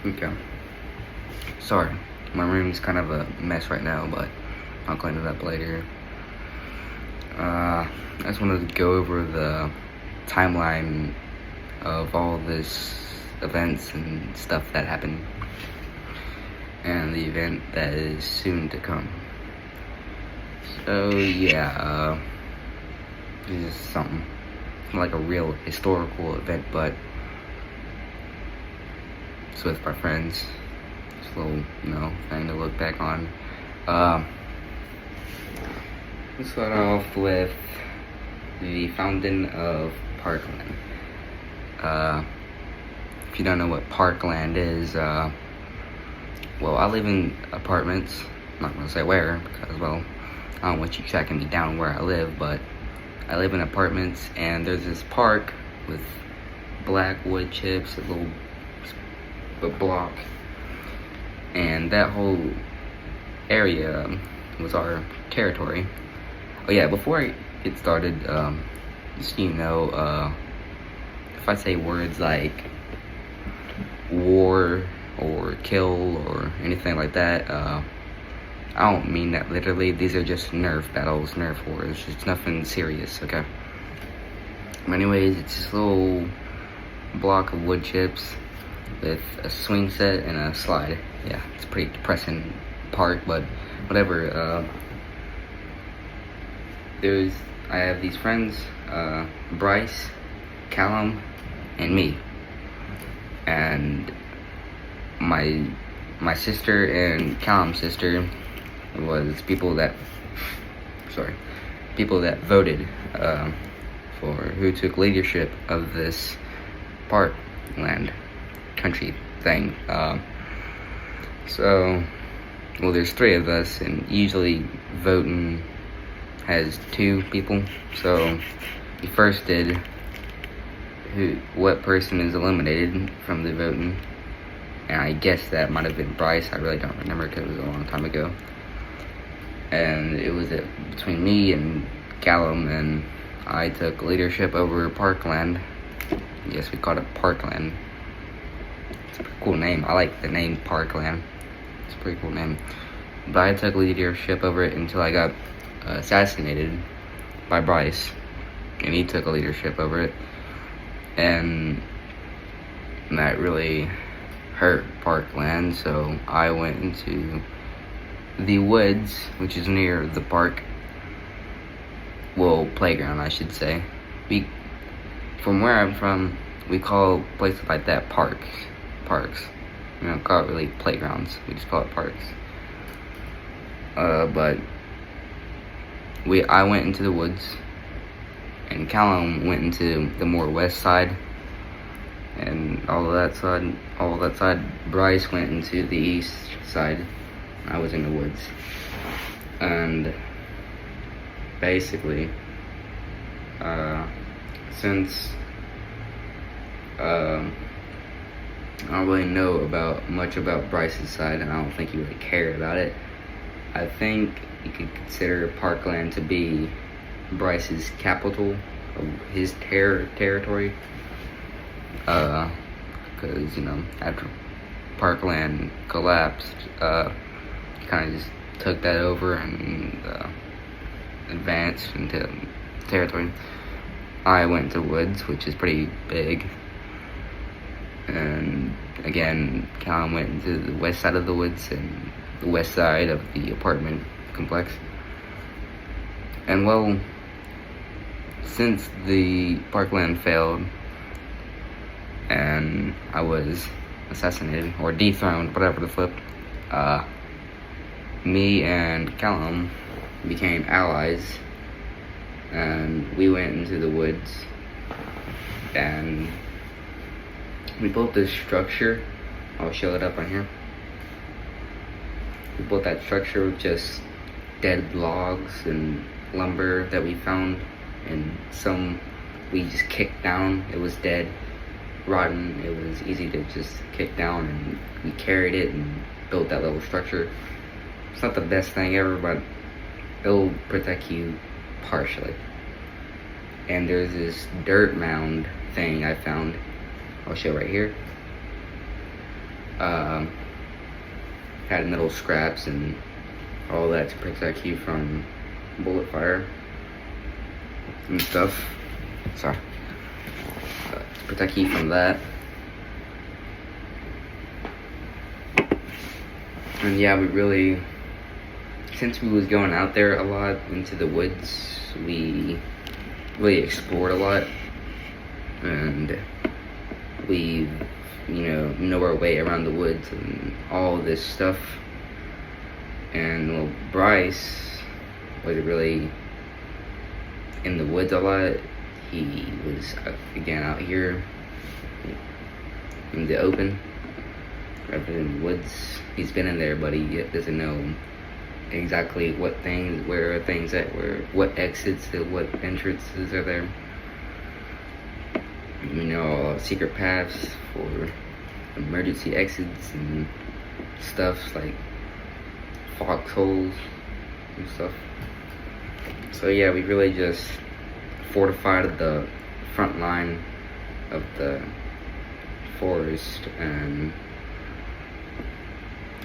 Okay. Sorry, my room's kind of a mess right now, but I'll clean it up later. I just wanted to go over the timeline of all this events and stuff that happened, and the event that is soon to come. So yeah, this is something like a real historical event, but it's with my friends. Just a little, thing to look back on. Let's start off with the founding of Parkland. If you don't know what Parkland is, well, I live in apartments. I'm not gonna say where, because, well, I don't want you tracking me down where I live, but I live in apartments, and there's this park with black wood chips, a little block, and that whole area was our territory. Oh yeah, before I get started, just so you know, if I say words like war or kill or anything like that, I don't mean that literally. These are just Nerf battles, Nerf wars. It's nothing serious, okay? But anyways, it's this little block of wood chips with a swing set and a slide. Yeah, it's a pretty depressing park, but whatever. I have these friends, Bryce, Callum, and me. And my sister and Callum's sister was people that voted for who took leadership of this parkland country thing. So, well, there's 3 of us, and usually voting has 2 people. So he first did what person is eliminated from the voting, and I guess that might have been Bryce. I really don't remember because it was a long time ago. And it was between me and Callum, and I took leadership over Parkland. Yes, we called it Parkland. It's a pretty cool name. I like the name Parkland. It's a pretty cool name. But I took leadership over it until I got assassinated by Bryce, and he took a leadership over it, and that really hurt Parkland. So I went into the woods, which is near the park, well, playground I should say. From where I'm from, we call places like that parks. We don't call it really playgrounds, we just call it parks. But I went into the woods, and Callum went into the more west side, and all of that side, Bryce went into the east side. I was in the woods, and basically, since I don't really know much about Bryce's side, and I don't think he really cared about it, I think you could consider Parkland to be Bryce's capital of his territory. Because, after Parkland collapsed, he kind of just took that over and advanced into territory. I went to woods, which is pretty big. And again, Callum went into the west side of the woods and the west side of the apartment complex. And well, since the Parkland failed and I was assassinated or dethroned, whatever the flip, me and Callum became allies, and we went into the woods and we built this structure. I'll show it up on here. We built that structure with just dead logs and lumber that we found, and some we just kicked down. It was dead, rotten. It was easy to just kick down, and we carried it and built that little structure. It's not the best thing ever, but it'll protect you partially. And there's this dirt mound thing I found. I'll show right here. had metal scraps and all that to protect you from bullet fire and stuff. Sorry. To protect you from that. And yeah, we really, since we was going out there a lot into the woods, we really explored a lot, and we, know our way around the woods and all this stuff. And well, Bryce was really in the woods a lot. He was again out here in the open, rather than the woods. He's been in there, but he doesn't know exactly where are things at, what exits to what entrances are there. Secret paths for emergency exits and stuff like foxholes and stuff. So yeah, we really just fortified the front line of the forest, and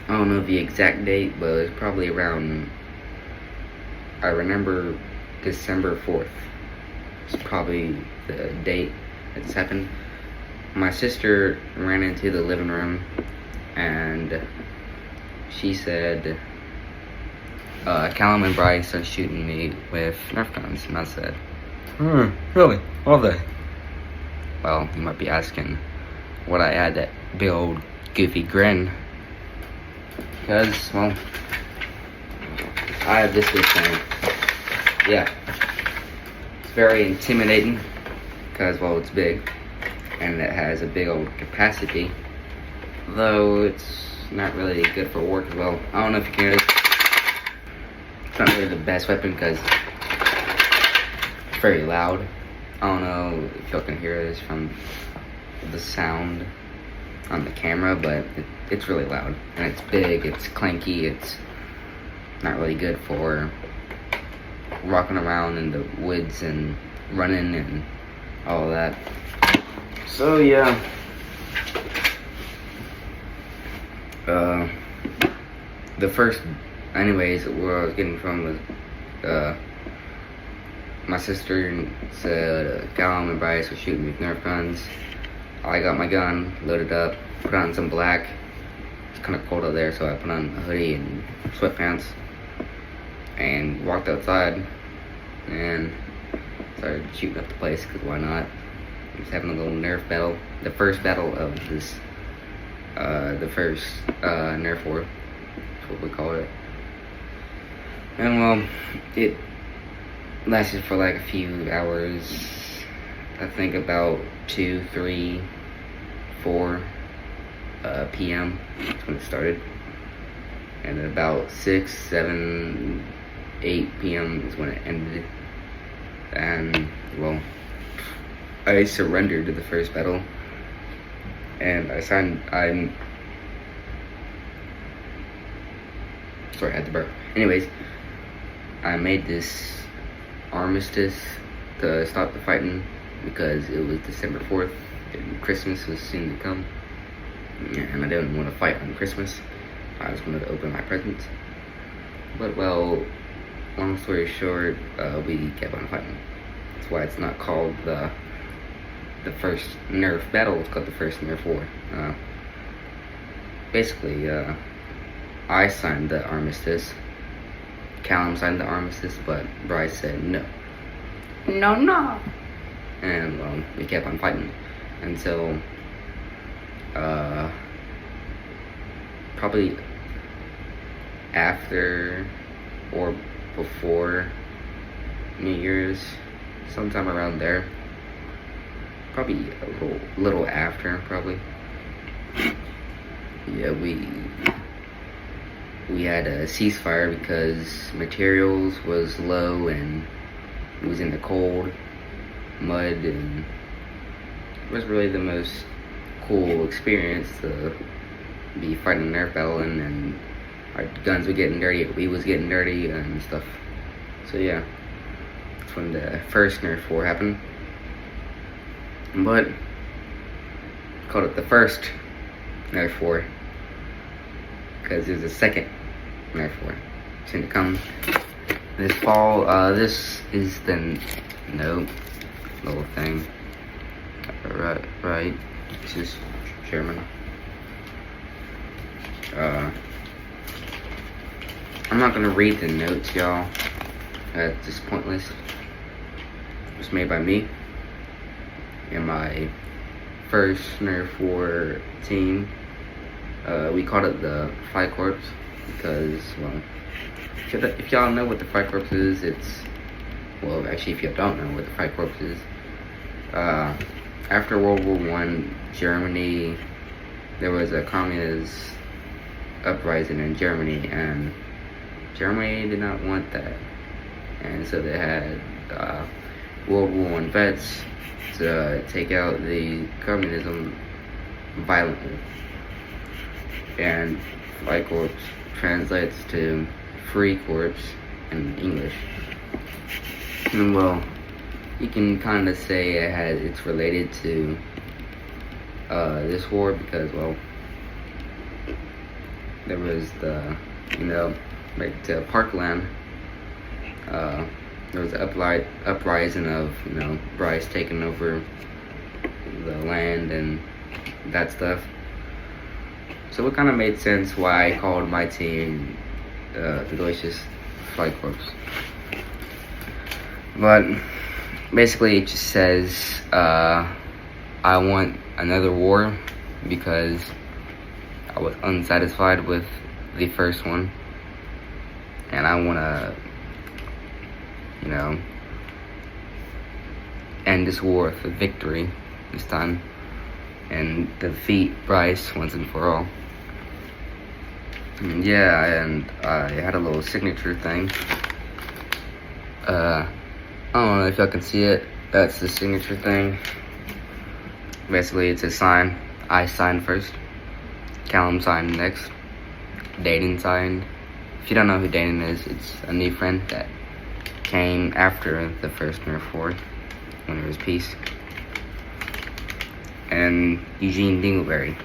I don't know the exact date, but it was probably around, I remember December 4th. It's probably the date that this happened. My sister ran into the living room and she said, Callum and Bryce are shooting me with Nerf guns. And I said, really? Are they? Well, you might be asking what I had that big old goofy grin. Because, well, I have this big thing. Yeah. It's very intimidating. Because, well, it's big. And it has a big old capacity. Though, it's not really good for work as well. I don't know if you can hear this. It's not really the best weapon because it's very loud. I don't know if y'all can hear this from the sound on the camera, but it's really loud, and it's big, it's clanky, it's not really good for walking around in the woods and running and all that. So yeah, the first, anyways, where I was getting from was, my sister said Callum and Bryce were shooting with Nerf guns. I got my gun, loaded up, put on some black. It's kind of cold out there, so I put on a hoodie and sweatpants and walked outside and started shooting up the place, because why not? Just having a little Nerf battle. The first battle of this, the first Nerf war, that's what we call it. And well, it lasted for like a few hours. I think about 2, 3, 4 p.m. That's when it started. And at about 6, 7, 8 p.m. is when it ended. And well, I surrendered to the first battle. And I had to burp. Anyways, I made this armistice to stop the fighting because it was December 4th and Christmas was soon to come. And I didn't want to fight on Christmas. I just wanted to open my presents. But well, long story short, we kept on fighting. That's why it's not called the first Nerf battle, it's called the first Nerf war. Basically, I signed the armistice. Callum signed the armistice, but Bryce said no. No. And well, we kept on fighting until probably after or before New Year's, sometime around there. Probably a little after, probably. Yeah, we had a ceasefire because materials was low and it was in the cold, mud, and it was really the most cool experience to be fighting Nerf battle, and our guns were getting dirty, we was getting dirty and stuff. So yeah, that's when the first Nerf war happened. But called it the first Nerf war because there's a second Nerf war soon to come this fall. This is the note little thing. Right. This is German. I'm not gonna read the notes, y'all. That's just pointless. It was made by me and my first Nerf war team. We called it the Fly Corps because, well, if y'all know what the Fly Corps is, well, actually, if you don't know what the Fly Corps is, after World War I, Germany, there was a communist uprising in Germany, and Germany did not want that, and so they had World War I vets to take out the communism violently. And Fly Corps translates to Free Corps in English. And well, you can kind of say it's related to this war because, well, there was the, like to Parkland, there was an uprising of, Bryce taking over the land and that stuff. So it kind of made sense why I called my team the Delicious Fly Corps. But basically it just says I want another war because I was unsatisfied with the first one, and I want to, end this war with a victory this time and defeat Bryce once and for all. And yeah, and I had a little signature thing. I don't know if y'all can see it. That's the signature thing. Basically, it's a sign. I signed first. Callum signed next. Dayton signed. If you don't know who Dayton is, it's a new friend that came after the first Nerf war when there was peace. And Eugene Dingleberry.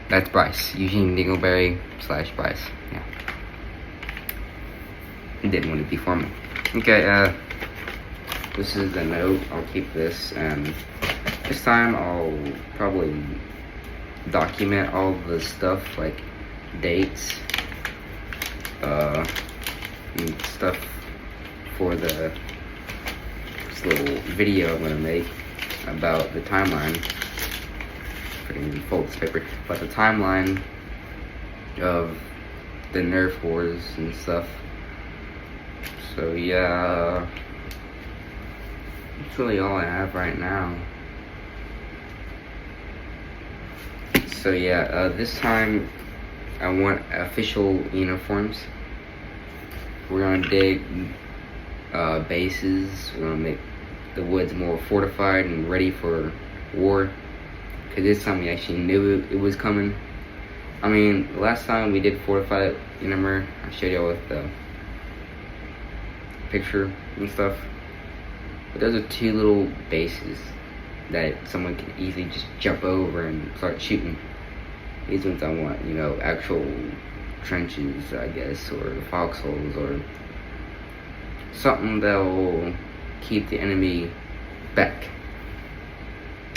That's Bryce. Eugene Dingleberry / Bryce. Yeah. He didn't want to be formal. Okay, this is the note. I'll keep this, and this time I'll probably document all the stuff, like dates, and stuff for this little video I'm gonna make about the timeline. Pretty fold this paper, about the timeline of the Nerf wars and stuff. So yeah, that's really all I have right now. So yeah, this time I want official uniforms. We're gonna dig bases. We're gonna make the woods more fortified and ready for war. Cause this time we actually knew it was coming. I mean, last time we did fortify it, remember? I showed y'all with the picture and stuff. But those are two little bases that someone can easily just jump over and start shooting. These ones I want, actual trenches, I guess, or foxholes, or something that will keep the enemy back.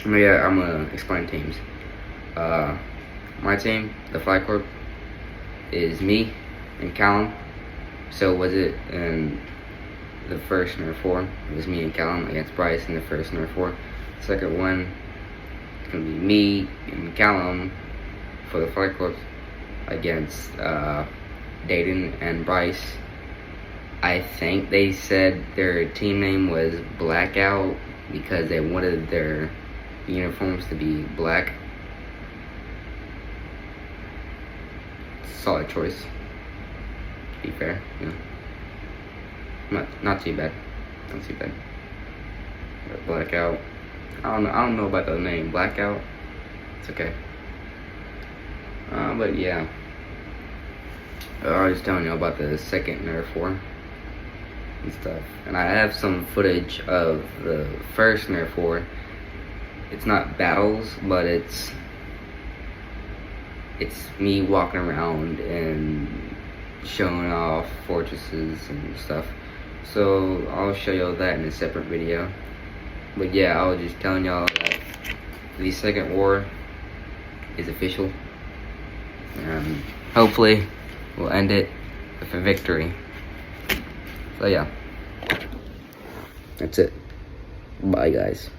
But yeah, I'm gonna explain teams. My team, the Fly Corps, is me and Callum. So was it in the first Nerf war? It was me and Callum against Bryce in the first Nerf war. Second one, it's gonna be me and Callum for the Fly Corps against Dayton and Bryce. I think they said their team name was Blackout because they wanted their uniforms to be black. Solid choice, to be fair, not too bad, not too bad. But Blackout, I don't know about the name Blackout. It's okay. But yeah, I was telling you about the second Nerf war and stuff, and I have some footage of the first Nerf war. It's not battles, but it's it's me walking around and showing off fortresses and stuff. So I'll show y'all that in a separate video. But yeah, I was just telling y'all that the second war is official. And hopefully we'll end it with a victory. So yeah, that's it. Bye guys.